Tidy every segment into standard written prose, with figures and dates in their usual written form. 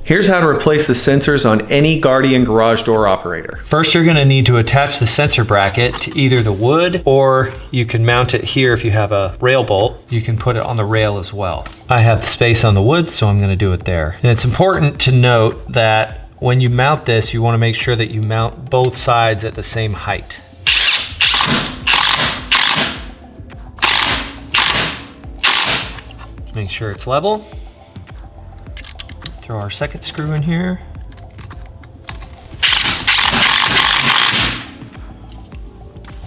Here's how to replace the sensors on any Guardian garage door operator. First, you're gonna need to attach the sensor bracket to either the wood, or you can mount it here if you have a rail bolt. You can put it on the rail as well. I have the space on the wood, so I'm gonna do it there. And it's important to note that when you mount this, you wanna make sure that you mount both sides at the same height. Make sure it's level. Throw our second screw in here.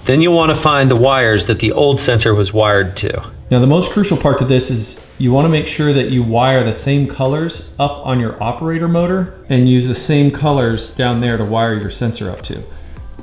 Then you'll want to find the wires that the old sensor was wired to. Now the most crucial part to this is you want to make sure that you wire the same colors up on your operator motor and use the same colors down there to wire your sensor up to.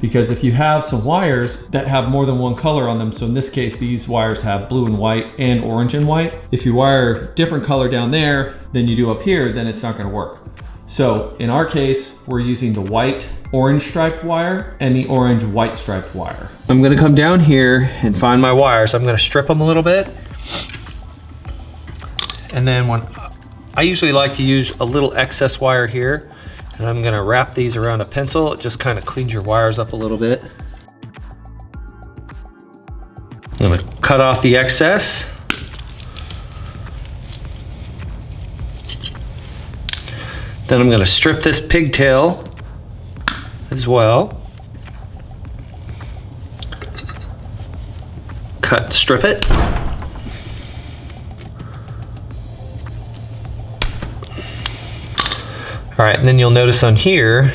Because if you have some wires that have more than one color on them, so in this case, these wires have blue and white and orange and white. If you wire different color down there than you do up here, then it's not gonna work. So in our case, we're using the white orange striped wire and the orange white striped wire. I'm gonna come down here and find my wires. I'm gonna strip them a little bit. And then I usually like to use a little excess wire here. And I'm gonna wrap these around a pencil. It just kind of cleans your wires up a little bit. I'm gonna cut off the excess. Then I'm gonna strip this pigtail as well. Strip it. All right, and then you'll notice on here,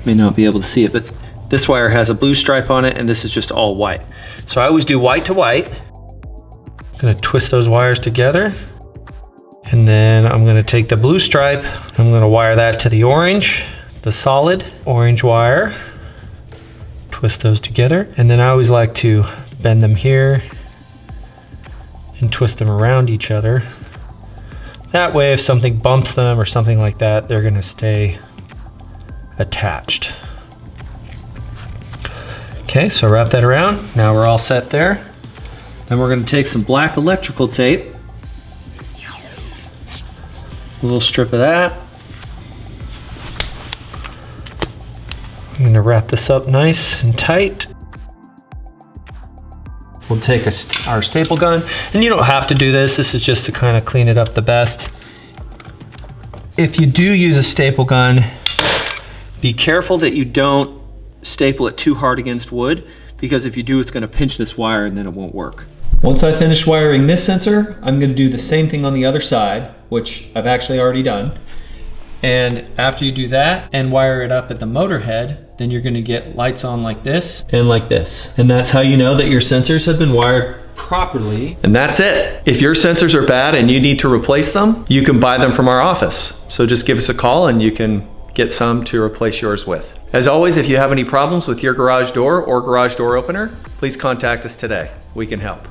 may not be able to see it, but this wire has a blue stripe on it and this is just all white. So I always do white to white. I'm gonna twist those wires together. And then I'm gonna take the blue stripe, I'm gonna wire that to the orange, the solid orange wire. Twist those together. And then I always like to bend them here and twist them around each other. That way, if something bumps them or something like that, they're gonna stay attached. Okay, so wrap that around. Now we're all set there. Then we're gonna take some black electrical tape. A little strip of that. I'm gonna wrap this up nice and tight. We'll take our staple gun, and you don't have to do this. This is just to kind of clean it up the best. If you do use a staple gun, be careful that you don't staple it too hard against wood, because if you do, it's gonna pinch this wire and then it won't work. Once I finish wiring this sensor, I'm gonna do the same thing on the other side, which I've actually already done. And after you do that and wire it up at the motor head, then you're gonna get lights on like this and like this. And that's how you know that your sensors have been wired properly. And that's it. If your sensors are bad and you need to replace them, you can buy them from our office. So just give us a call and you can get some to replace yours with. As always, if you have any problems with your garage door or garage door opener, please contact us today. We can help.